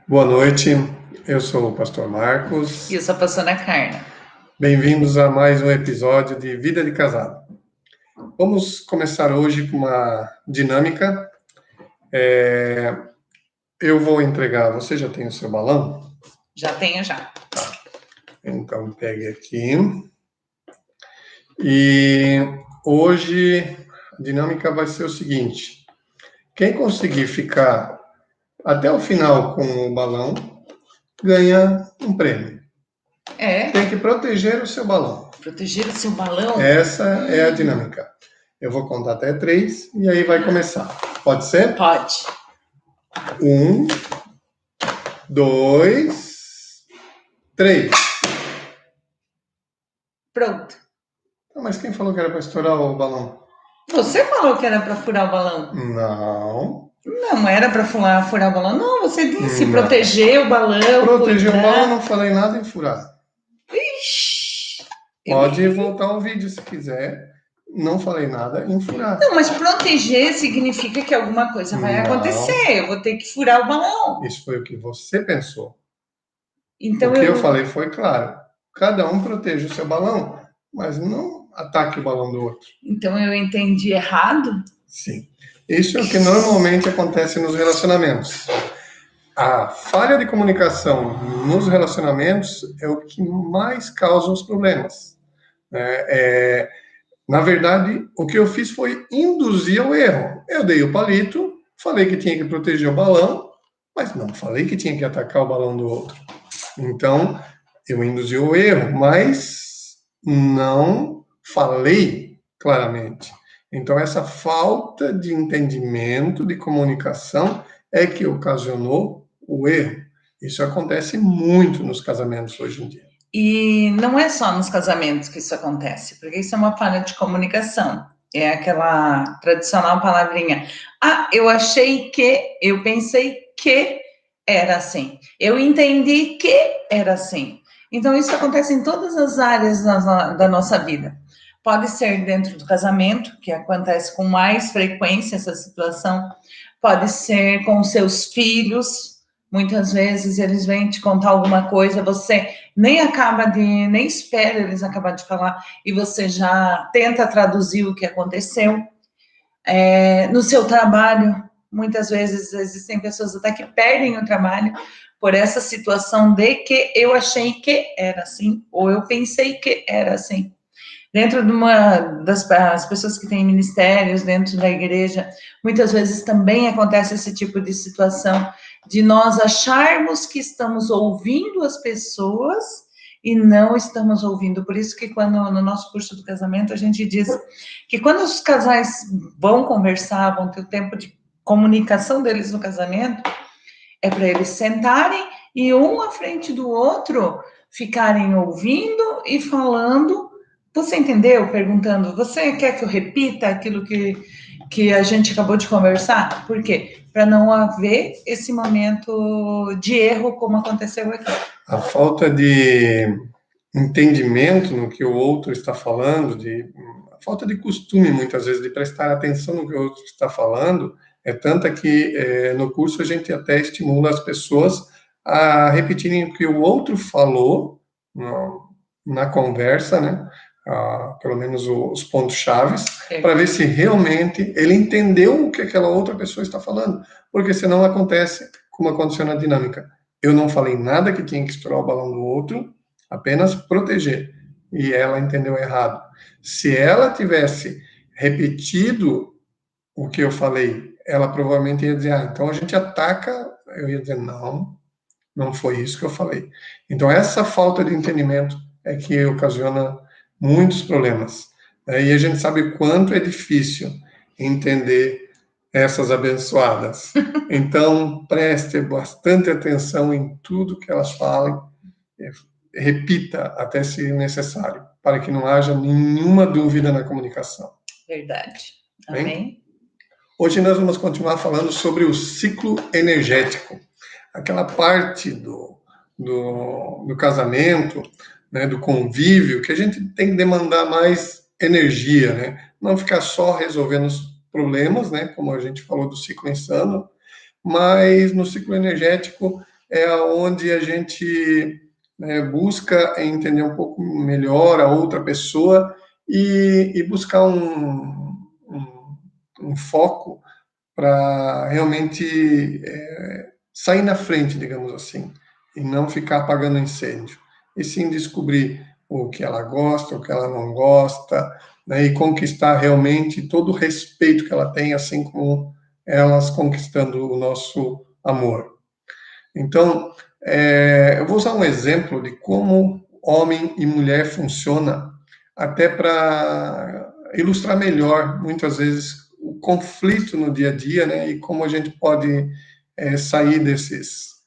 Boa noite, eu sou o pastor Marcos. E eu sou a pastora Carla. Bem-vindos a mais um episódio de Vida de Casado. Vamos começar hoje com uma dinâmica. Eu vou entregar, você já tem o seu balão? Já tenho já. Então pegue aqui. E hoje a dinâmica vai ser o seguinte: quem conseguir ficar até o final com o balão ganha um prêmio. É? Tem que proteger o seu balão. Proteger o seu balão? Essa é a dinâmica. Eu vou contar até 3 e aí vai começar. Pode ser? Pode. 1, 2, 3. Pronto. Mas quem falou que era para estourar o balão? Você falou que era para furar o balão. Não. Não era para furar o balão. Não, você disse Não. proteger o balão. Proteger cuidar. o balão, não falei nada em furar. Ixi. Pode voltar o vídeo se quiser. Não falei nada em furar. Não, mas proteger significa que alguma coisa vai acontecer. Eu vou ter que furar o balão. Isso foi o que você pensou. Então o que eu falei foi claro. Cada um protege o seu balão, mas não ataque o balão do outro. Então eu entendi errado? Sim. Isso é o que normalmente acontece nos relacionamentos. A falha de comunicação nos relacionamentos é o que mais causa os problemas. Na verdade, o que eu fiz foi induzir ao erro. Eu dei o palito, falei que tinha que proteger o balão, mas não falei que tinha que atacar o balão do outro. Então, eu induzi o erro, mas não falei claramente. Então, essa falta de entendimento, de comunicação, é que ocasionou o erro. Isso acontece muito nos casamentos hoje em dia. E não é só nos casamentos que isso acontece, porque isso é uma falha de comunicação. É aquela tradicional palavrinha. Ah, eu achei que, eu pensei que era assim. Eu entendi que era assim. Então, isso acontece em todas as áreas da nossa vida. Pode ser dentro do casamento, que acontece com mais frequência essa situação. Pode ser com seus filhos. Muitas vezes eles vêm te contar alguma coisa, você nem espera eles acabar de falar e você já tenta traduzir o que aconteceu. No seu trabalho, muitas vezes existem pessoas até que perdem o trabalho por essa situação de que eu achei que era assim, ou eu pensei que era assim. Dentro de uma das pessoas que têm ministérios dentro da igreja, muitas vezes também acontece esse tipo de situação de nós acharmos que estamos ouvindo as pessoas e não estamos ouvindo. Por isso que quando no nosso curso do casamento a gente diz que quando os casais vão conversar, vão ter o tempo de comunicação deles no casamento, é para eles sentarem e um à frente do outro ficarem ouvindo e falando. Você entendeu? Perguntando, você quer que eu repita aquilo que a gente acabou de conversar? Por quê? Para não haver esse momento de erro como aconteceu aqui. A falta de entendimento no que o outro está falando, a falta de costume, muitas vezes, de prestar atenção no que o outro está falando, é tanta que no curso a gente até estimula as pessoas a repetirem o que o outro falou na conversa, né? Pelo menos os pontos chaves, para ver se realmente ele entendeu o que aquela outra pessoa está falando, porque senão acontece como aconteceu na dinâmica. Eu não falei nada que tinha que estourar o balão do outro, apenas proteger, e ela entendeu errado. Se ela tivesse repetido o que eu falei, ela provavelmente ia dizer, então a gente ataca, eu ia dizer, não foi isso que eu falei. Então essa falta de entendimento é que ocasiona muitos problemas. E a gente sabe quanto é difícil entender essas abençoadas. Então, preste bastante atenção em tudo que elas falem, repita até se necessário, para que não haja nenhuma dúvida na comunicação. Verdade. Amém? Bem? Hoje nós vamos continuar falando sobre o ciclo energético, aquela parte do casamento, né, do convívio, que a gente tem que demandar mais energia, né? Não ficar só resolvendo os problemas, né, como a gente falou do ciclo insano, mas no ciclo energético é onde a gente busca entender um pouco melhor a outra pessoa e buscar um foco para realmente sair na frente, digamos assim, e não ficar apagando incêndio, e sim descobrir o que ela gosta, o que ela não gosta, né, e conquistar realmente todo o respeito que ela tem, assim como elas conquistando o nosso amor. Então, eu vou usar um exemplo de como homem e mulher funciona, até para ilustrar melhor, muitas vezes, o conflito no dia a dia, né, e como a gente pode sair desses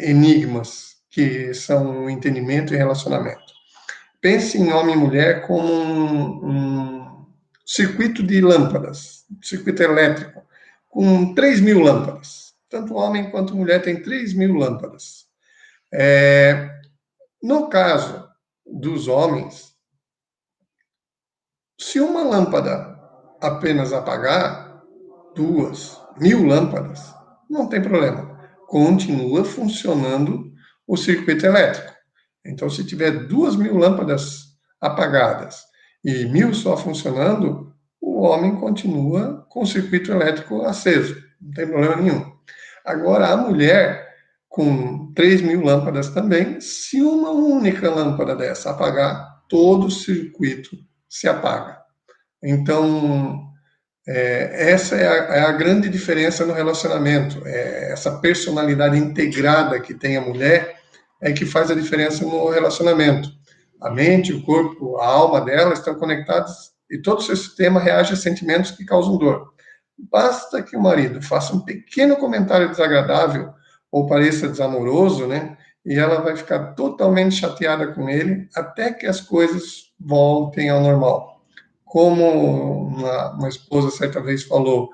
enigmas que são o entendimento e relacionamento. Pense em homem e mulher como um circuito de lâmpadas, circuito elétrico, com 3.000 lâmpadas. Tanto homem quanto mulher tem 3.000 lâmpadas. No caso dos homens, se uma lâmpada apenas apagar, 2.000 lâmpadas, não tem problema. Continua funcionando o circuito elétrico. Então, se tiver 2.000 lâmpadas apagadas e 1.000 só funcionando, o homem continua com o circuito elétrico aceso. Não tem problema nenhum. Agora, a mulher, com 3.000 lâmpadas também, se uma única lâmpada dessa apagar, todo o circuito se apaga. Então, essa é a grande diferença no relacionamento. Essa personalidade integrada que tem a mulher é que faz a diferença no relacionamento. A mente, o corpo, a alma dela estão conectados e todo o seu sistema reage a sentimentos que causam dor. Basta que o marido faça um pequeno comentário desagradável ou pareça desamoroso, né? E ela vai ficar totalmente chateada com ele até que as coisas voltem ao normal. Como uma esposa certa vez falou,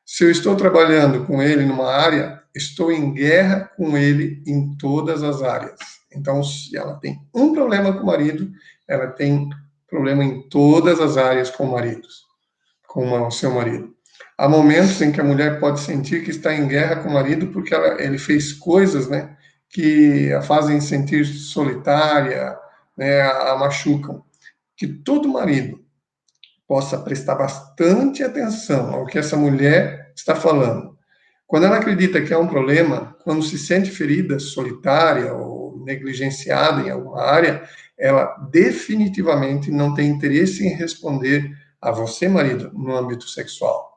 se eu estou trabalhando com ele numa área, estou em guerra com ele em todas as áreas. Então, se ela tem um problema com o marido, ela tem problema em todas as áreas com o marido, com o seu marido. Há momentos em que a mulher pode sentir que está em guerra com o marido porque ele fez coisas, né, que a fazem sentir solitária, né, a machucam. Que todo marido possa prestar bastante atenção ao que essa mulher está falando. Quando ela acredita que há um problema, quando se sente ferida, solitária ou negligenciada em alguma área, ela definitivamente não tem interesse em responder a você, marido, no âmbito sexual.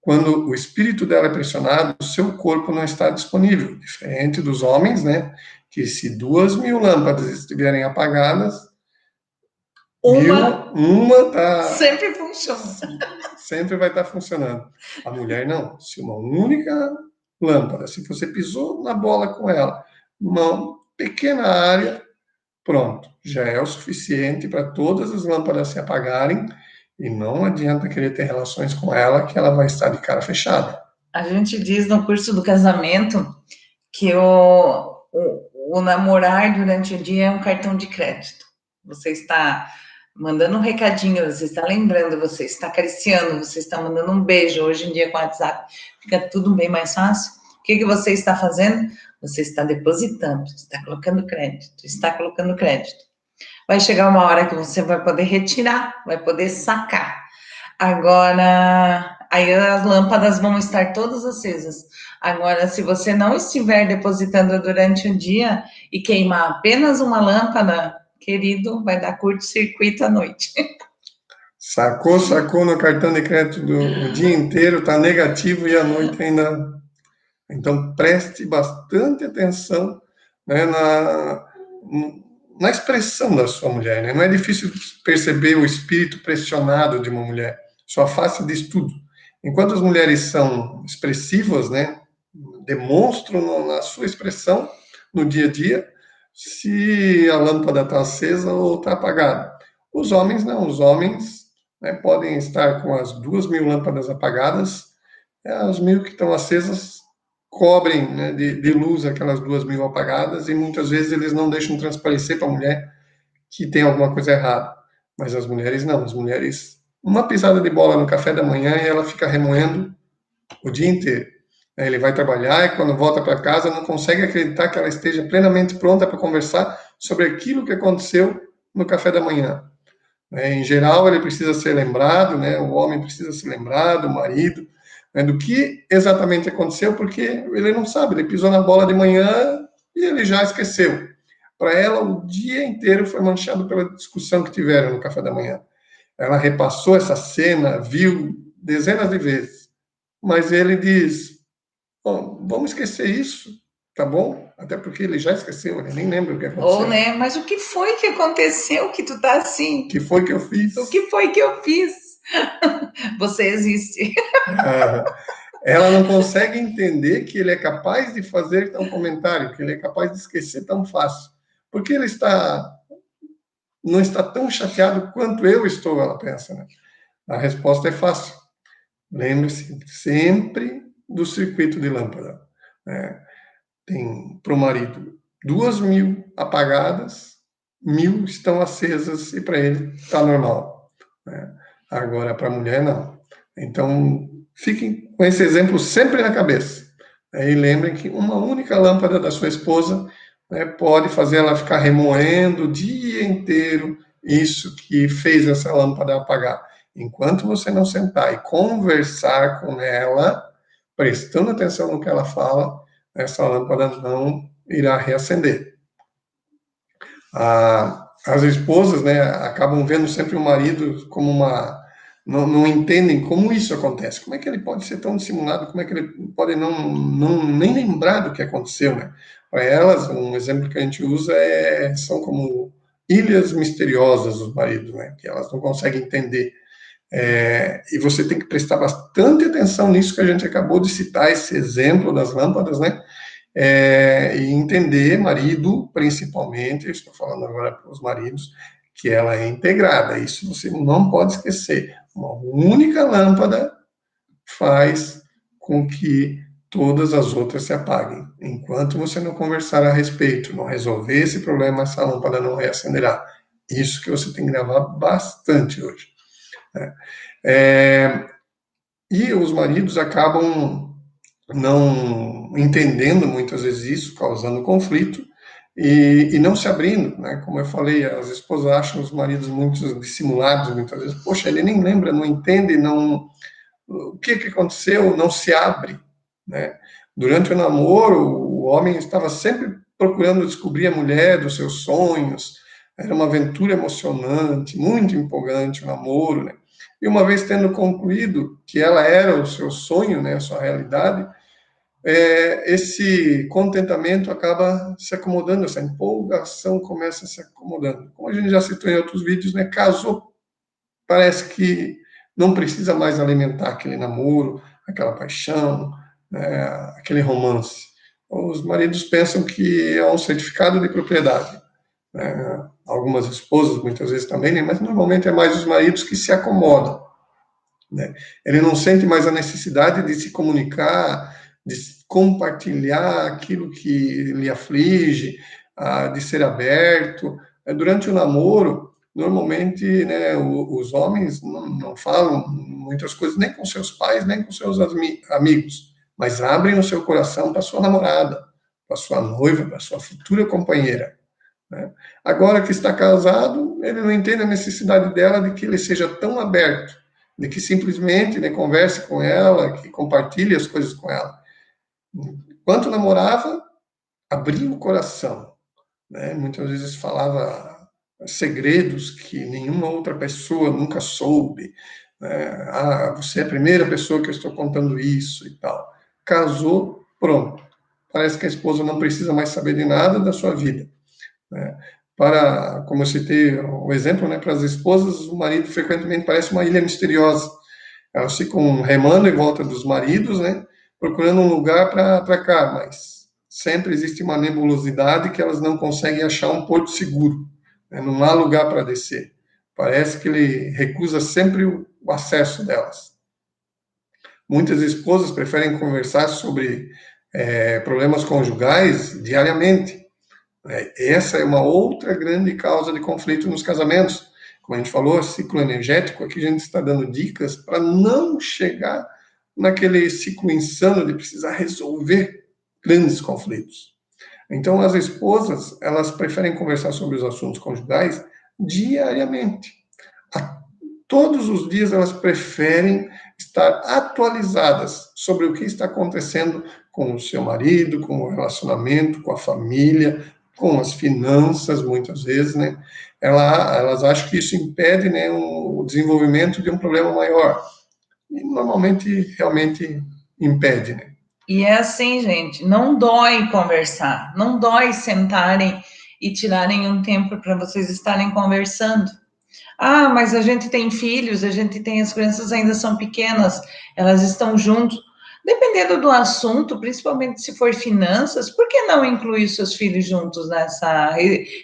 Quando o espírito dela é pressionado, o seu corpo não está disponível, diferente dos homens, né? Que se 2.000 lâmpadas estiverem apagadas, uma tá, sempre funciona. Sempre vai estar funcionando. A mulher não. Se uma única lâmpada, se você pisou na bola com ela, uma pequena área, pronto, já é o suficiente para todas as lâmpadas se apagarem e não adianta querer ter relações com ela que ela vai estar de cara fechada. A gente diz no curso do casamento que o namorar durante o dia é um cartão de crédito. Você está mandando um recadinho, você está lembrando, você está acariciando, você está mandando um beijo. Hoje em dia com o WhatsApp fica tudo bem mais fácil. O que você está fazendo? Você está depositando, está colocando crédito, está colocando crédito. Vai chegar uma hora que você vai poder retirar, vai poder sacar. Agora, aí as lâmpadas vão estar todas acesas. Agora, se você não estiver depositando durante o dia e queimar apenas uma lâmpada, querido, vai dar curto-circuito à noite. Sacou no cartão de crédito o dia inteiro, está negativo e à noite ainda. Então, preste bastante atenção, né, na expressão da sua mulher. Né? Não é difícil perceber o espírito pressionado de uma mulher. Sua face diz tudo. Enquanto as mulheres são expressivas, né, demonstram na sua expressão, no dia a dia, se a lâmpada está acesa ou está apagada. Os homens não. Os homens, né, podem estar com as 2.000 lâmpadas apagadas, as 1.000 que estão acesas cobrem, né, de luz aquelas 2.000 apagadas, e muitas vezes eles não deixam transparecer para a mulher que tem alguma coisa errada. Mas as mulheres não. As mulheres, uma pisada de bola no café da manhã e ela fica remoendo o dia inteiro. Ele vai trabalhar e quando volta para casa não consegue acreditar que ela esteja plenamente pronta para conversar sobre aquilo que aconteceu no café da manhã. Em geral, ele precisa ser lembrado, né? O homem precisa ser lembrado, o marido, né? Do que exatamente aconteceu, porque ele não sabe, ele pisou na bola de manhã e ele já esqueceu. Para ela, o dia inteiro foi manchado pela discussão que tiveram no café da manhã. Ela repassou essa cena, viu dezenas de vezes, mas ele diz: bom, vamos esquecer isso, tá bom? Até porque ele já esqueceu, ele nem lembra o que Ou, aconteceu. né? Mas o que foi que aconteceu que tu tá O assim? que foi que eu O fiz? que foi que eu fiz? Você existe. Ah, ela não consegue entender que ele é capaz de fazer tal comentário, que ele é capaz de esquecer tão fácil. Porque ele não está tão chateado quanto eu estou, ela pensa, né? A resposta é fácil. Lembre-se sempre do circuito de lâmpada, né? Tem para o marido 2.000 apagadas, 1.000 estão acesas e para ele está normal, né? Agora para a mulher não. Então fiquem com esse exemplo sempre na cabeça, né? E lembrem que uma única lâmpada da sua esposa, né, pode fazer ela ficar remoendo o dia inteiro isso que fez essa lâmpada apagar. Enquanto você não sentar e conversar com ela, prestando atenção no que ela fala, essa lâmpada não irá reacender. As esposas, né, acabam vendo sempre o marido como uma... Não entendem como isso acontece. Como é que ele pode ser tão dissimulado? Como é que ele pode nem lembrar do que aconteceu, né? Para elas, um exemplo que a gente usa são como ilhas misteriosas, os maridos, né? Que elas não conseguem entender. E você tem que prestar bastante atenção nisso que a gente acabou de citar, esse exemplo das lâmpadas, né? E entender, marido, principalmente, eu estou falando agora para os maridos, que ela é integrada. Isso você não pode esquecer. Uma única lâmpada faz com que todas as outras se apaguem. Enquanto você não conversar a respeito, não resolver esse problema, essa lâmpada não reacenderá. Isso que você tem que gravar bastante hoje, né? E os maridos acabam não entendendo muitas vezes isso, causando conflito e não se abrindo, né? Como eu falei, as esposas acham os maridos muito dissimulados, muitas vezes, poxa, ele nem lembra, não entende, não, o que aconteceu, não se abre, né? Durante o namoro, o homem estava sempre procurando descobrir a mulher dos seus sonhos, era uma aventura emocionante, muito empolgante o namoro, né? E uma vez tendo concluído que ela era o seu sonho, né, a sua realidade, esse contentamento acaba se acomodando, essa empolgação começa se acomodando. Como a gente já citou em outros vídeos, né, casou, parece que não precisa mais alimentar aquele namoro, aquela paixão, né, aquele romance. Os maridos pensam que é um certificado de propriedade, né? Algumas esposas muitas vezes também, né, mas normalmente é mais os maridos que se acomodam, né? Ele não sente mais a necessidade de se comunicar, de compartilhar aquilo que lhe aflige, de ser aberto. Durante o namoro, normalmente, né, os homens não falam muitas coisas nem com seus pais, nem com seus amigos, mas abrem o seu coração para sua namorada, para sua noiva, para sua futura companheira, né? Agora que está casado, ele não entende a necessidade dela de que ele seja tão aberto, de que simplesmente, né, converse com ela, que compartilhe as coisas com ela. Enquanto namorava, abria o coração, né? Muitas vezes falava segredos que nenhuma outra pessoa nunca soube, né? Você é a primeira pessoa que eu estou contando isso e tal. Casou, pronto. Parece que a esposa não precisa mais saber de nada da sua vida, né? Como eu citei o exemplo, né, para as esposas, o marido frequentemente parece uma ilha misteriosa. Elas ficam remando em volta dos maridos, né, procurando um lugar para cá, mas sempre existe uma nebulosidade que elas não conseguem achar um porto seguro, né, não há lugar para descer. Parece que ele recusa sempre o acesso delas. Muitas esposas preferem conversar sobre problemas conjugais diariamente. Essa é uma outra grande causa de conflito nos casamentos. Como a gente falou, ciclo energético, aqui a gente está dando dicas para não chegar naquele ciclo insano de precisar resolver grandes conflitos. Então, as esposas, elas preferem conversar sobre os assuntos conjugais diariamente. Todos os dias elas preferem estar atualizadas sobre o que está acontecendo com o seu marido, com o relacionamento, com a família, com as finanças, muitas vezes, né? Elas acham que isso impede, né, o desenvolvimento de um problema maior. E normalmente, realmente impede, né? E é assim, gente, não dói conversar, não dói sentarem e tirarem um tempo para vocês estarem conversando. Ah, mas a gente tem filhos, a gente tem as crianças ainda são pequenas, elas estão juntos. Dependendo do assunto, principalmente se for finanças, por que não incluir os seus filhos juntos nessa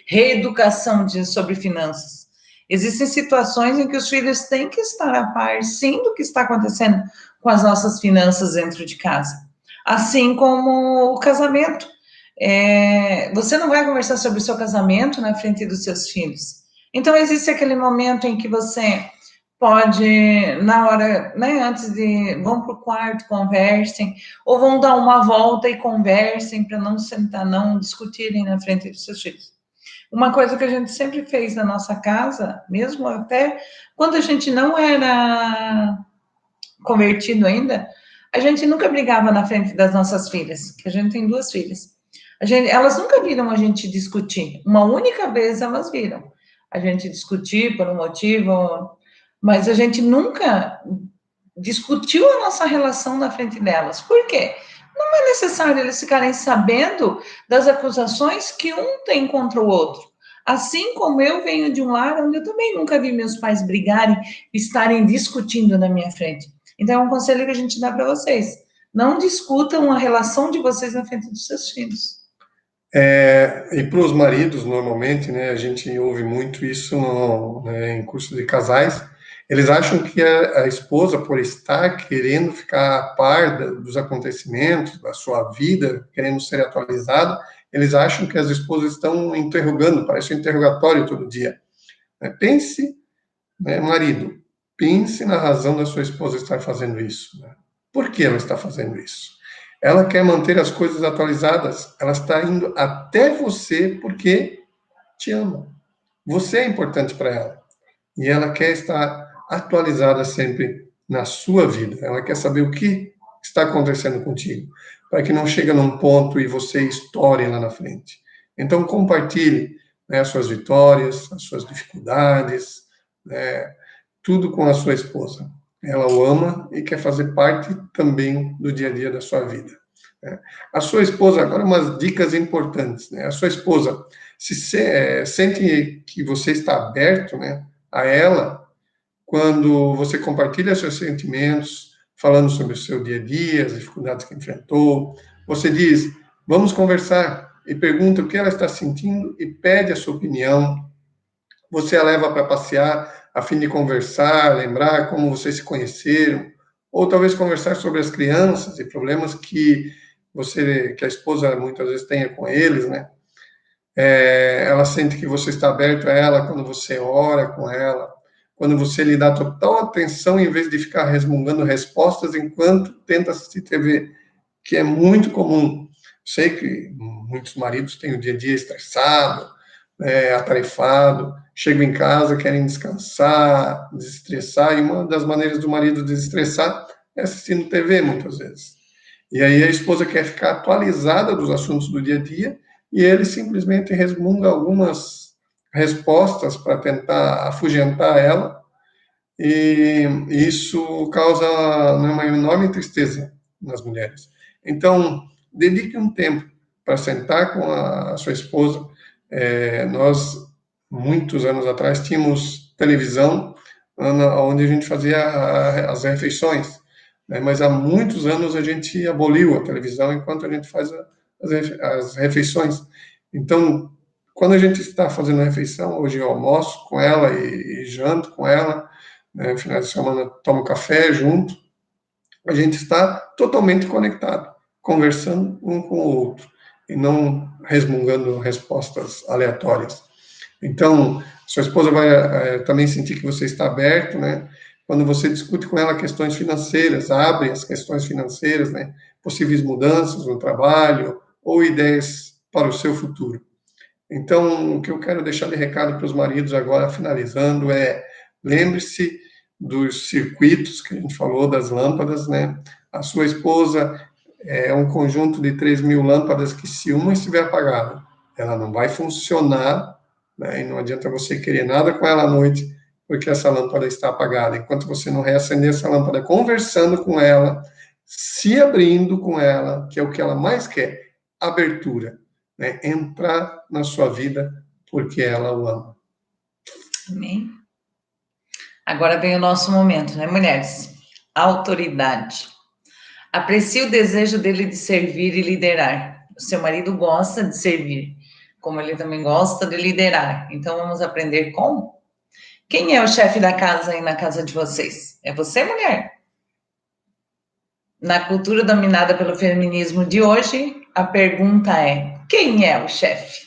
reeducação sobre finanças? Existem situações em que os filhos têm que estar a par, sim, do que está acontecendo com as nossas finanças dentro de casa. Assim como o casamento. Você não vai conversar sobre o seu casamento na frente dos seus filhos. Então, existe aquele momento em que você pode, na hora, né, antes de, vão para o quarto, conversem, ou vão dar uma volta e conversem, para não sentar, não discutirem na frente dos seus filhos. Uma coisa que a gente sempre fez na nossa casa, mesmo até quando a gente não era convertido ainda, a gente nunca brigava na frente das nossas filhas, que a gente tem 2 filhas. Elas nunca viram a gente discutir. Uma única vez elas viram a gente discutir por um motivo, mas a gente nunca discutiu a nossa relação na frente delas. Por quê? Não é necessário eles ficarem sabendo das acusações que um tem contra o outro. Assim como eu venho de um lar onde eu também nunca vi meus pais brigarem, estarem discutindo na minha frente. Então, é um conselho que a gente dá para vocês. Não discutam a relação de vocês na frente dos seus filhos. E para os maridos, normalmente, né, a gente ouve muito isso né, em curso de casais, eles acham que a esposa, por estar querendo ficar a par dos acontecimentos, da sua vida, querendo ser atualizada, eles acham que as esposas estão interrogando, parece um interrogatório todo dia. Pense, né, marido, pense na razão da sua esposa estar fazendo isso. Né? Por que ela está fazendo isso? Ela quer manter as coisas atualizadas. Ela está indo até você porque te ama. Você é importante para ela. E ela quer estar atualizada sempre na sua vida. Ela quer saber o que está acontecendo contigo, para que não chegue num ponto e você estoure lá na frente. Então, compartilhe, né, as suas vitórias, as suas dificuldades, né, tudo com a sua esposa. Ela o ama e quer fazer parte também do dia a dia da sua vida. Né? A sua esposa, agora umas dicas importantes, né? A sua esposa sente que você está aberto, né, a ela quando você compartilha seus sentimentos, falando sobre o seu dia a dia, as dificuldades que enfrentou. Você diz, vamos conversar, e pergunta o que ela está sentindo e pede a sua opinião. Você a leva para passear a fim de conversar, lembrar como vocês se conheceram, ou talvez conversar sobre as crianças e problemas que a esposa muitas vezes tenha com eles, né? Ela sente que você está aberto a ela quando você ora com ela, quando você lhe dá total atenção em vez de ficar resmungando respostas enquanto tenta assistir TV, que é muito comum. Sei que muitos maridos têm o dia a dia estressado, atarefado, chegam em casa, querem descansar, desestressar, e uma das maneiras do marido desestressar é assistindo TV, muitas vezes. E aí a esposa quer ficar atualizada dos assuntos do dia a dia, e ele simplesmente resmunga algumas respostas para tentar afugentar ela, e isso causa uma enorme tristeza nas mulheres. Então, dedique um tempo para sentar com a sua esposa. Nós, muitos anos atrás, tínhamos televisão onde a gente fazia as refeições, né? Mas há muitos anos a gente aboliu a televisão enquanto a gente faz as refeições. Então, quando a gente está fazendo a refeição, hoje eu almoço com ela e janto com ela, né? No final de semana tomo café junto, a gente está totalmente conectado, conversando um com o outro, e não resmungando respostas aleatórias. Então, sua esposa vai também sentir que você está aberto, né? quando você discute com ela questões financeiras, abre as questões financeiras, né? Possíveis mudanças no trabalho ou ideias para o seu futuro. Então, o que eu quero deixar de recado para os maridos agora, finalizando, é lembre-se dos circuitos que a gente falou, das lâmpadas, né? A sua esposa é um conjunto de 3.000 lâmpadas que, se uma estiver apagada, ela não vai funcionar, né? E não adianta você querer nada com ela à noite, porque essa lâmpada está apagada. Enquanto você não reacender essa lâmpada, conversando com ela, se abrindo com ela, que é o que ela mais quer, abertura, né? Entrar na sua vida porque ela o ama. Amém. Agora vem o nosso momento, né, mulheres? Autoridade. Aprecie o desejo dele de servir e liderar. O seu marido gosta de servir, como ele também gosta de liderar. Então vamos aprender como? Quem é o chefe da casa aí na casa de vocês? É você, mulher? Na cultura dominada pelo feminismo de hoje, a pergunta é: quem é o chefe?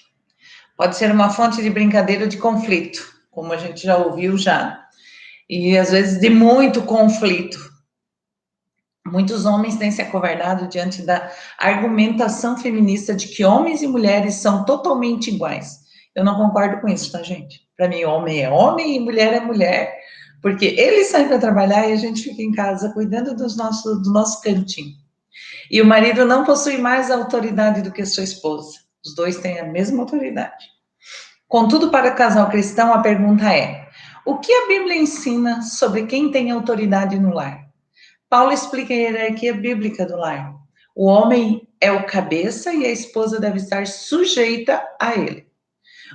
Pode ser uma fonte de brincadeira de conflito, como a gente já ouviu já. E às vezes de muito conflito. Muitos homens têm se acovardado diante da argumentação feminista de que homens e mulheres são totalmente iguais. Eu não concordo com isso, tá, gente? Para mim, homem é homem e mulher é mulher, porque eles saem para trabalhar e a gente fica em casa cuidando do nosso cantinho. E o marido não possui mais autoridade do que sua esposa. Os dois têm a mesma autoridade. Contudo, para o casal cristão, a pergunta é: o que a Bíblia ensina sobre quem tem autoridade no lar? Paulo explica a hierarquia bíblica do lar. O homem é o cabeça e a esposa deve estar sujeita a ele.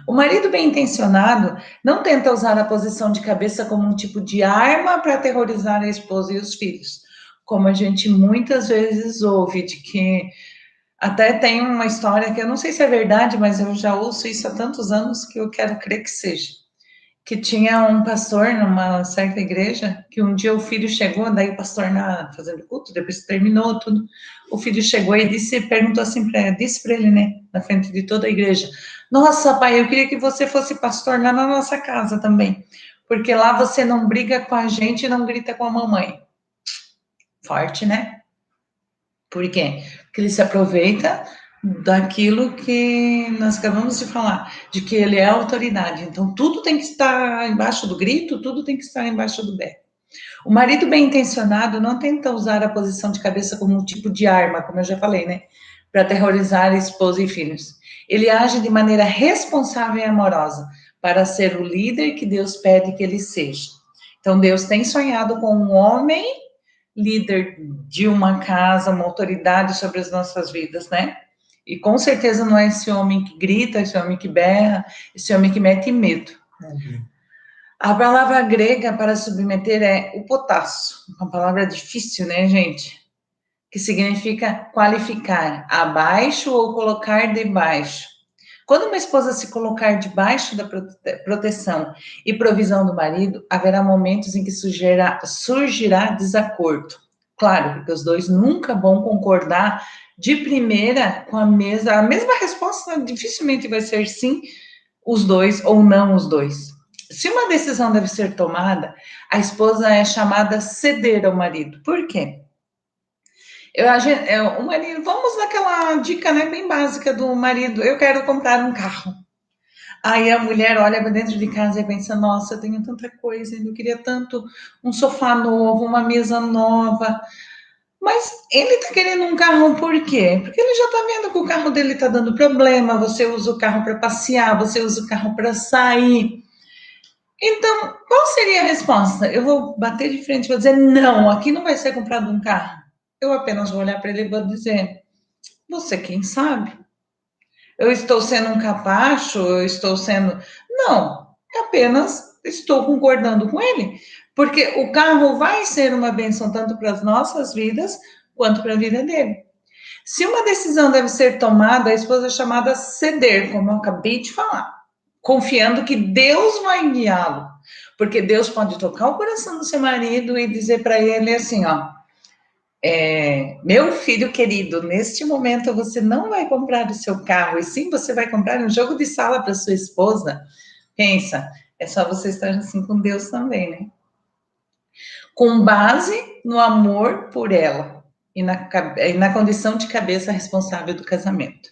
O marido bem intencionado não tenta usar a posição de cabeça como um tipo de arma para aterrorizar a esposa e os filhos, como a gente muitas vezes ouve, de que até tem uma história que eu não sei se é verdade, mas eu já ouço isso há tantos anos que eu quero crer que seja. Que tinha um pastor numa certa igreja, que um dia o filho chegou, daí o pastor fazendo culto, depois que terminou tudo, o filho chegou e perguntou assim disse para ele, né, na frente de toda a igreja: nossa, pai, eu queria que você fosse pastor lá na nossa casa também, porque lá você não briga com a gente e não grita com a mamãe. Forte, né? Por quê? Porque ele se aproveita daquilo que nós acabamos de falar, de que ele é autoridade. Então, tudo tem que estar embaixo do grito, tudo tem que estar embaixo do berro. O marido bem intencionado não tenta usar a posição de cabeça como um tipo de arma, como eu já falei, né? Para aterrorizar a esposa e filhos. Ele age de maneira responsável e amorosa para ser o líder que Deus pede que ele seja. Então, Deus tem sonhado com um homem líder de uma casa, uma autoridade sobre as nossas vidas, né? E com certeza não é esse homem que grita, esse homem que berra, esse homem que mete medo. Uhum. A palavra grega para submeter é upotasso, uma palavra difícil, né, gente? Que significa qualificar, abaixo ou colocar debaixo. Quando uma esposa se colocar debaixo da proteção e provisão do marido, haverá momentos em que surgirá desacordo. Claro, porque os dois nunca vão concordar de primeira com a mesma resposta dificilmente vai ser sim, os dois ou não os dois. Se uma decisão deve ser tomada, a esposa é chamada a ceder ao marido. Por quê? O marido, vamos naquela dica, né, bem básica do marido: eu quero comprar um carro. Aí a mulher olha para dentro de casa e pensa: nossa, eu tenho tanta coisa, eu queria tanto um sofá novo, uma mesa nova. Mas ele está querendo um carro por quê? Porque ele já está vendo que o carro dele está dando problema, você usa o carro para passear, você usa o carro para sair. Então, qual seria a resposta? Eu vou bater de frente e vou dizer: não, aqui não vai ser comprado um carro. Eu apenas vou olhar para ele e vou dizer: você quem sabe? Eu estou sendo um capacho? Eu estou sendo... Não, apenas estou concordando com ele. Porque o carro vai ser uma bênção tanto para as nossas vidas quanto para a vida dele. Se uma decisão deve ser tomada, a esposa é chamada a ceder, como eu acabei de falar, confiando que Deus vai guiá-lo. Porque Deus pode tocar o coração do seu marido e dizer para ele assim, ó: meu filho querido, neste momento você não vai comprar o seu carro, e sim você vai comprar um jogo de sala para sua esposa. Pensa, é só você estar assim com Deus também, né? com base no amor por ela e na condição de cabeça responsável do casamento.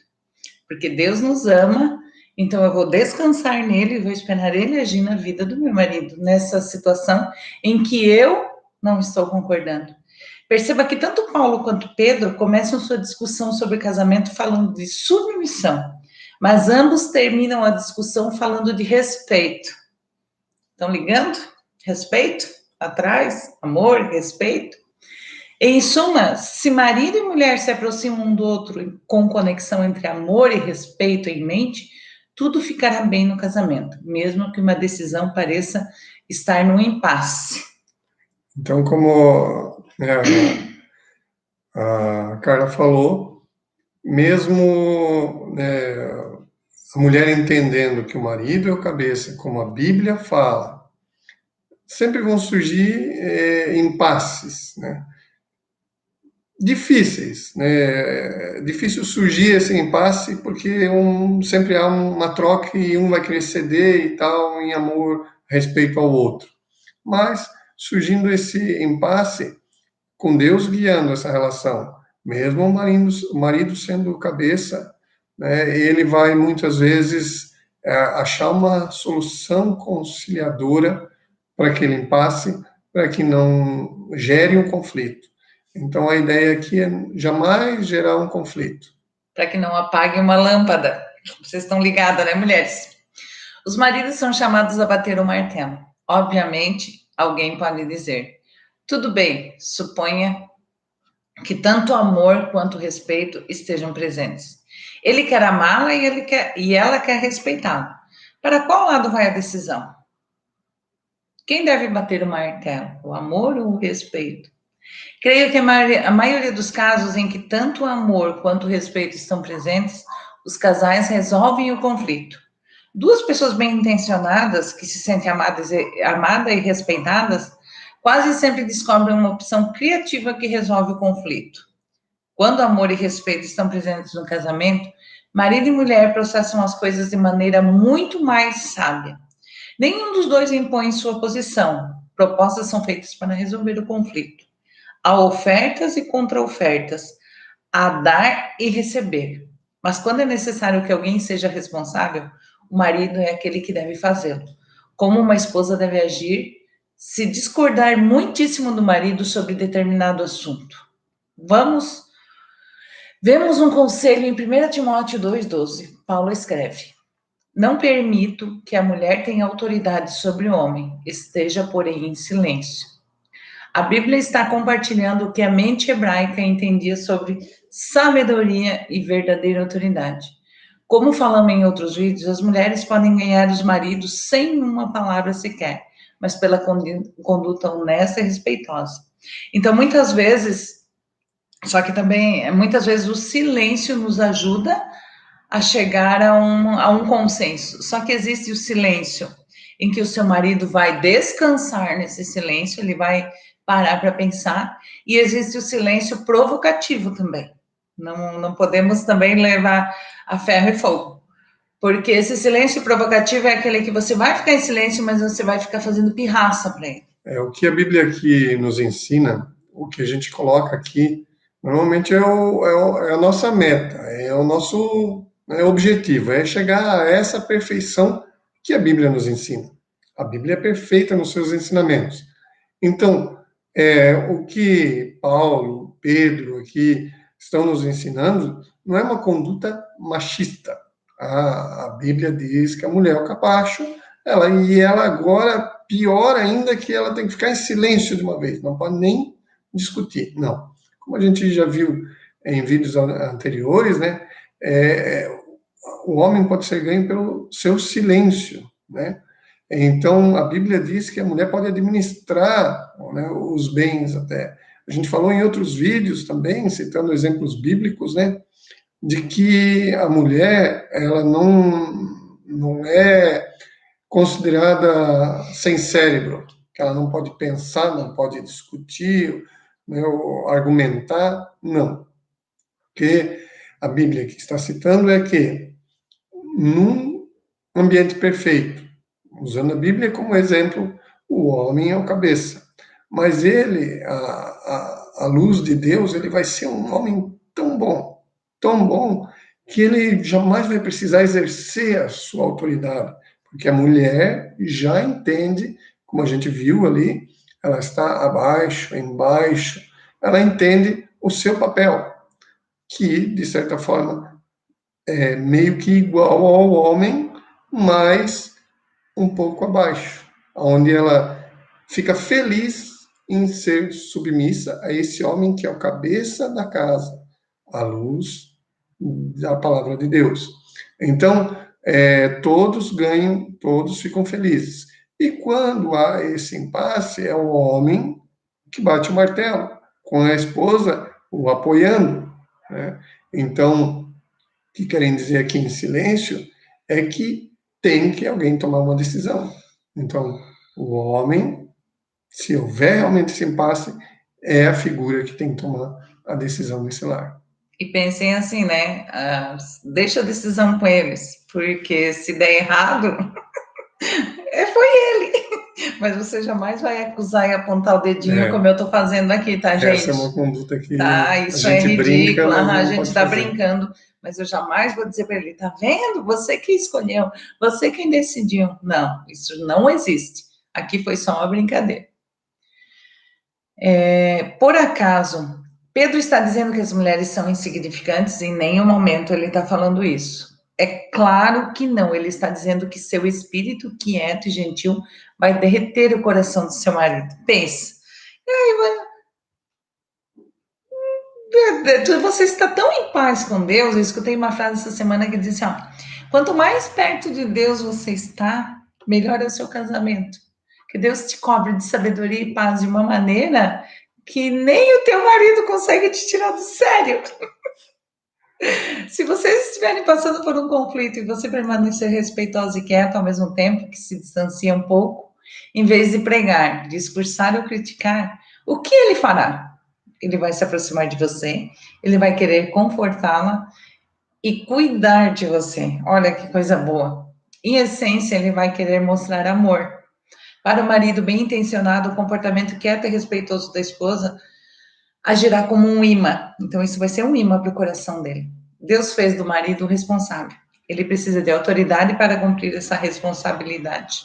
Porque Deus nos ama, então eu vou descansar nele e vou esperar ele agir na vida do meu marido, nessa situação em que eu não estou concordando. Perceba que tanto Paulo quanto Pedro começam sua discussão sobre casamento falando de submissão, mas ambos terminam a discussão falando de respeito. Estão ligando? Respeito? Atrás? Amor? Respeito? Em suma, se marido e mulher se aproximam um do outro com conexão entre amor e respeito em mente, tudo ficará bem no casamento, mesmo que uma decisão pareça estar num impasse. Então, como a Carla falou, mesmo a mulher entendendo que o marido é o cabeça, como a Bíblia fala, sempre vão surgir impasses, né? Difíceis, né? É difícil surgir esse impasse porque sempre há uma troca e um vai querer ceder e tal, em amor, respeito ao outro. Mas surgindo esse impasse, com Deus guiando essa relação, mesmo o marido sendo o cabeça, né, ele vai muitas vezes achar uma solução conciliadora para aquele impasse, para que não gere um conflito. Então, a ideia aqui é jamais gerar um conflito. Para que não apague uma lâmpada. Vocês estão ligadas, né, mulheres? Os maridos são chamados a bater o martelo. Obviamente, alguém pode dizer: tudo bem, suponha que tanto amor quanto respeito estejam presentes. Ele quer amá-la e ela quer respeitá-lo. Para qual lado vai a decisão? Quem deve bater o martelo? O amor ou o respeito? Creio que a maioria dos casos em que tanto o amor quanto o respeito estão presentes, os casais resolvem o conflito. Duas pessoas bem intencionadas, que se sentem amadas e respeitadas, quase sempre descobrem uma opção criativa que resolve o conflito. Quando amor e respeito estão presentes no casamento, marido e mulher processam as coisas de maneira muito mais sábia. Nenhum dos dois impõe sua posição. Propostas são feitas para resolver o conflito. Há ofertas e contra-ofertas, a dar e receber. Mas quando é necessário que alguém seja responsável, o marido é aquele que deve fazê-lo. Como uma esposa deve agir se discordar muitíssimo do marido sobre determinado assunto. Vemos um conselho em 1 Timóteo 2,12. Paulo escreve: não permito que a mulher tenha autoridade sobre o homem, esteja, porém, em silêncio. A Bíblia está compartilhando o que a mente hebraica entendia sobre sabedoria e verdadeira autoridade. Como falamos em outros vídeos, as mulheres podem ganhar os maridos sem uma palavra sequer, mas pela conduta honesta e respeitosa. Então, muitas vezes o silêncio nos ajuda a chegar a um consenso. Só que existe o silêncio em que o seu marido vai descansar nesse silêncio, ele vai parar para pensar, e existe o silêncio provocativo também. Não podemos também levar a ferro e fogo, porque esse silêncio provocativo é aquele que você vai ficar em silêncio, mas você vai ficar fazendo pirraça para ele. O que a Bíblia aqui nos ensina, o que a gente coloca aqui, normalmente é a nossa meta, é o nosso objetivo, é chegar a essa perfeição que a Bíblia nos ensina. A Bíblia é perfeita nos seus ensinamentos. Então, o que Paulo, Pedro aqui estão nos ensinando não é uma conduta machista. A Bíblia diz que a mulher é o capacho, ela agora, pior ainda, que ela tem que ficar em silêncio de uma vez, não pode nem discutir. Não. Como a gente já viu em vídeos anteriores, né, o homem pode ser ganho pelo seu silêncio, né? Então, a Bíblia diz que a mulher pode administrar, né, os bens até. A gente falou em outros vídeos também, citando exemplos bíblicos, né, de que a mulher, ela não é considerada sem cérebro, que ela não pode pensar, não pode discutir, né, ou argumentar, não. Porque a Bíblia que está citando é que, num ambiente perfeito, usando a Bíblia como exemplo, o homem é o cabeça. mas ele, a luz de Deus, ele vai ser um homem tão bom, que ele jamais vai precisar exercer a sua autoridade, porque a mulher já entende, como a gente viu ali, ela está abaixo, embaixo, ela entende o seu papel, que, de certa forma, é meio que igual ao homem, mas um pouco abaixo, onde ela fica feliz em ser submissa a esse homem que é o cabeça da casa, à luz da palavra de Deus. Então, todos ganham, todos ficam felizes. E quando há esse impasse, é o homem que bate o martelo, com a esposa o apoiando, né? Então, o que querem dizer aqui em silêncio é que tem que alguém tomar uma decisão. Então, o homem, se houver realmente esse impasse, é a figura que tem que tomar a decisão nesse lar. E pensem assim, né? Deixa a decisão com eles, porque se der errado, foi ele. Mas você jamais vai acusar e apontar o dedinho como eu estou fazendo aqui, tá, gente? Essa é uma conduta que tá, a isso gente é ridículo, brinca, mas a não gente pode está fazer. brincando, mas eu jamais vou dizer para ele, tá vendo? Você que escolheu, você quem decidiu. Não, isso não existe. Aqui foi só uma brincadeira. Por acaso, Pedro está dizendo que as mulheres são insignificantes? Em nenhum momento ele está falando isso. É claro que não, ele está dizendo que seu espírito quieto e gentil vai derreter o coração do seu marido. Pense. Você está tão em paz com Deus. Eu escutei uma frase essa semana que disse: ó, quanto mais perto de Deus você está, melhor é o seu casamento. Que Deus te cobre de sabedoria e paz de uma maneira que nem o teu marido consegue te tirar do sério. Se vocês estiverem passando por um conflito e você permanecer respeitoso e quieto ao mesmo tempo, que se distancia um pouco, em vez de pregar, discursar ou criticar, o que ele fará? Ele vai se aproximar de você, ele vai querer confortá-la e cuidar de você. Olha que coisa boa. Em essência, ele vai querer mostrar amor. Para o marido bem intencionado, o comportamento quieto e respeitoso da esposa agirá como um imã. Então, isso vai ser um imã para o coração dele. Deus fez do marido o responsável. Ele precisa de autoridade para cumprir essa responsabilidade.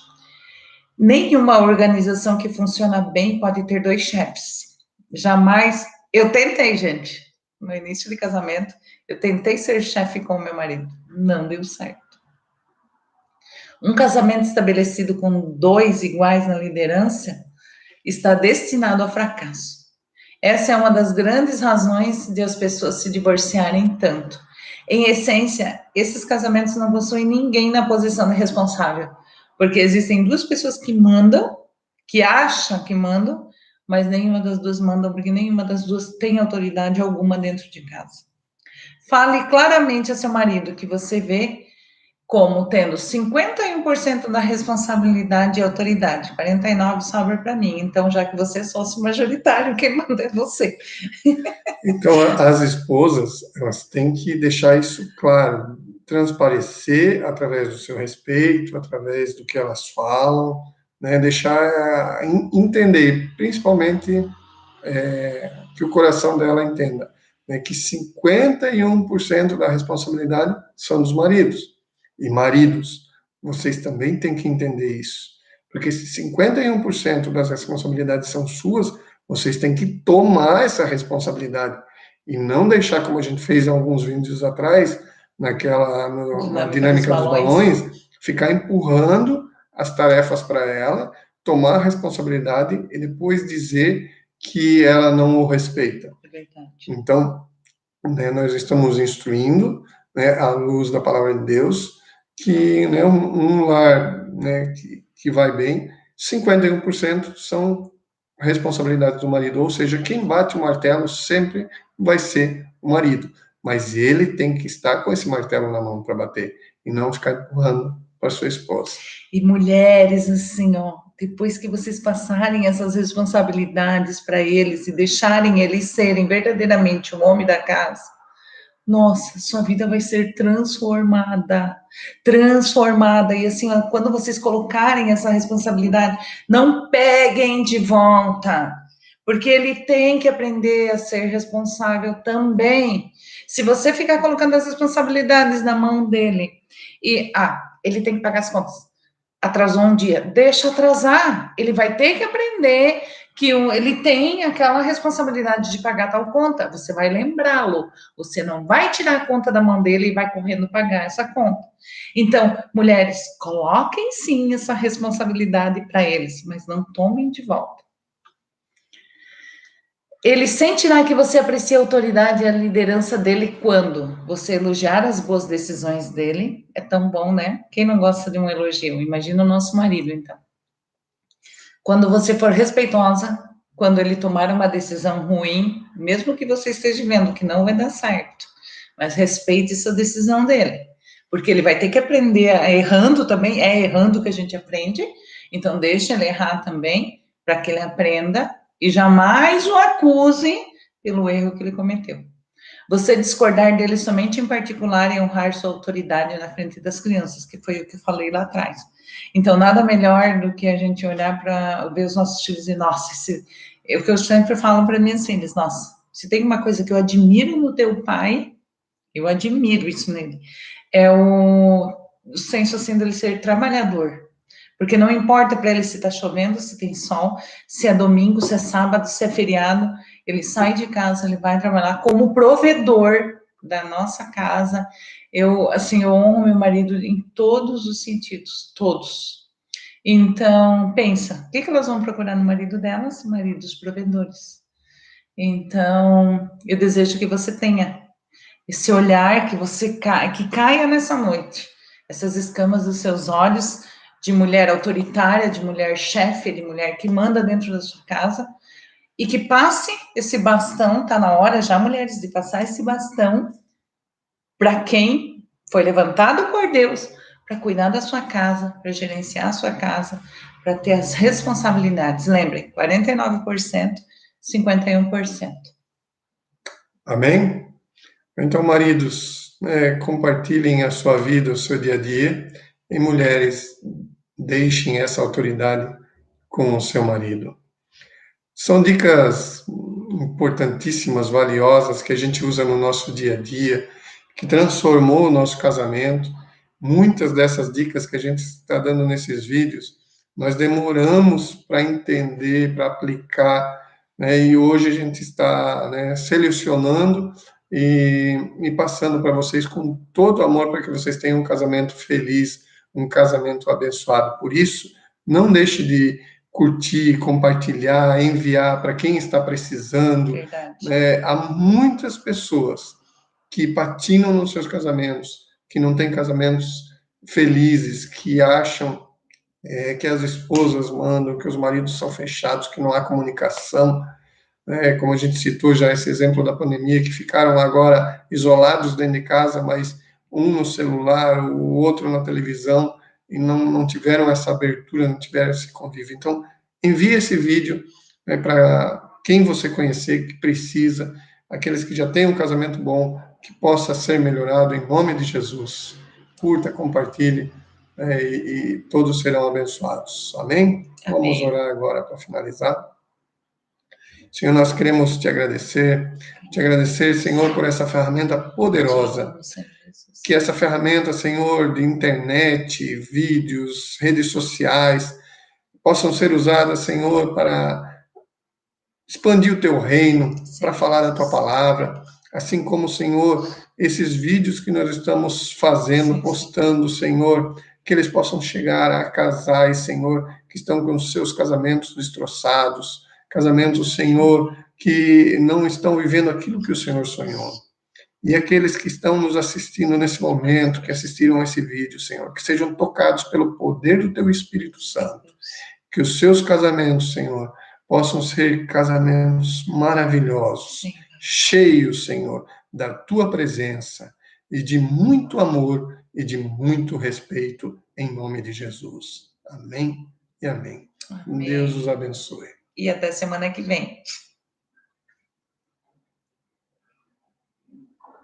Nenhuma organização que funciona bem pode ter dois chefes. Jamais. Eu tentei, gente, no início de casamento, eu tentei ser chefe com o meu marido. Não deu certo. Um casamento estabelecido com dois iguais na liderança está destinado ao fracasso. Essa é uma das grandes razões de as pessoas se divorciarem tanto. Em essência, esses casamentos não possuem ninguém na posição de responsável, porque existem duas pessoas que mandam, que acham que mandam, mas nenhuma das duas manda, porque nenhuma das duas tem autoridade alguma dentro de casa. Fale claramente a seu marido que você vê como tendo 51% da responsabilidade e autoridade, 49% sobra para mim. Então, já que você é sócio majoritário, quem manda é você. Então, as esposas, elas têm que deixar isso claro, transparecer através do seu respeito, através do que elas falam, né? Deixar entender, principalmente que o coração dela entenda, né? Que 51% da responsabilidade são dos maridos. E maridos, vocês também têm que entender isso. Porque se 51% das responsabilidades são suas, vocês têm que tomar essa responsabilidade e não deixar, como a gente fez alguns vídeos atrás, na dinâmica dos balões, ficar empurrando as tarefas para ela, tomar a responsabilidade e depois dizer que ela não o respeita. É verdade. Então, né, nós estamos instruindo, né, à luz da palavra de Deus, que, né, um lar, né, que vai bem, 51% são responsabilidade do marido, ou seja, quem bate o martelo sempre vai ser o marido, mas ele tem que estar com esse martelo na mão para bater, e não ficar empurrando para sua esposa. E mulheres, assim, ó, depois que vocês passarem essas responsabilidades para eles e deixarem eles serem verdadeiramente o homem da casa, nossa, sua vida vai ser transformada, transformada. E assim, ó, quando vocês colocarem essa responsabilidade, não peguem de volta, porque ele tem que aprender a ser responsável também. Se você ficar colocando as responsabilidades na mão dele e, ele tem que pagar as contas. Atrasou um dia, deixa atrasar. Ele vai ter que aprender que ele tem aquela responsabilidade de pagar tal conta. Você vai lembrá-lo. Você não vai tirar a conta da mão dele e vai correndo pagar essa conta. Então, mulheres, coloquem sim essa responsabilidade para eles, mas não tomem de volta. Ele sentirá que você aprecia a autoridade e a liderança dele quando você elogiar as boas decisões dele. É tão bom, né? Quem não gosta de um elogio? Imagina o nosso marido, então. Quando você for respeitosa, quando ele tomar uma decisão ruim, mesmo que você esteja vendo que não vai dar certo, mas respeite essa decisão dele, porque ele vai ter que aprender errando também, é errando que a gente aprende, então deixa ele errar também, para que ele aprenda e jamais o acuse pelo erro que ele cometeu. Você discordar dele somente em particular e honrar sua autoridade na frente das crianças, que foi o que eu falei lá atrás. Então, nada melhor do que a gente olhar para ver os nossos filhos e, nossa, é o que eu sempre falo para minhas filhas, nossa, se tem uma coisa que eu admiro no teu pai, eu admiro isso nele, é o senso assim dele ser trabalhador. Porque não importa para ele se está chovendo, se tem sol, se é domingo, se é sábado, se é feriado, ele sai de casa, ele vai trabalhar como provedor da nossa casa. Eu, assim, eu honro meu marido em todos os sentidos, todos. Então, pensa, o que elas vão procurar no marido delas? Maridos provedores. Então, eu desejo que você tenha esse olhar, que caia nessa noite, essas escamas dos seus olhos de mulher autoritária, de mulher chefe, de mulher que manda dentro da sua casa, e que passe esse bastão, tá na hora já, mulheres, de passar esse bastão para quem foi levantado por Deus para cuidar da sua casa, para gerenciar a sua casa, para ter as responsabilidades. Lembrem, 49%, 51%. Amém? Então, maridos, compartilhem a sua vida, o seu dia a dia, e mulheres, deixem essa autoridade com o seu marido. São dicas importantíssimas, valiosas, que a gente usa no nosso dia a dia, que transformou o nosso casamento. Muitas dessas dicas que a gente está dando nesses vídeos, nós demoramos para entender, para aplicar, né? E hoje a gente está, né, selecionando e passando para vocês com todo amor para que vocês tenham um casamento feliz, um casamento abençoado. Por isso, não deixe de curtir, compartilhar, enviar para quem está precisando. Há muitas pessoas que patinam nos seus casamentos, que não têm casamentos felizes, que acham que as esposas mandam, que os maridos são fechados, que não há comunicação, como a gente citou já esse exemplo da pandemia, que ficaram agora isolados dentro de casa, mas um no celular, o outro na televisão, e não tiveram essa abertura, não tiveram esse convívio. Então, envie esse vídeo, né, para quem você conhecer, que precisa, aqueles que já têm um casamento bom, que possa ser melhorado, em nome de Jesus. Curta, compartilhe, e todos serão abençoados. Amém? Amém. Vamos orar agora para finalizar. Senhor, nós queremos te agradecer, Senhor, por essa ferramenta poderosa. Que essa ferramenta, Senhor, de internet, vídeos, redes sociais, possam ser usadas, Senhor, para expandir o teu reino, para falar da tua palavra, assim como, Senhor, esses vídeos que nós estamos fazendo, postando, Senhor, que eles possam chegar a casais, Senhor, que estão com os seus casamentos destroçados, casamentos, Senhor, que não estão vivendo aquilo que o Senhor sonhou. E aqueles que estão nos assistindo nesse momento, que assistiram a esse vídeo, Senhor, que sejam tocados pelo poder do Teu Espírito Santo. Que os seus casamentos, Senhor, possam ser casamentos maravilhosos, cheios, Senhor, da Tua presença e de muito amor e de muito respeito, em nome de Jesus. Amém e amém. Deus os abençoe. E até semana que vem.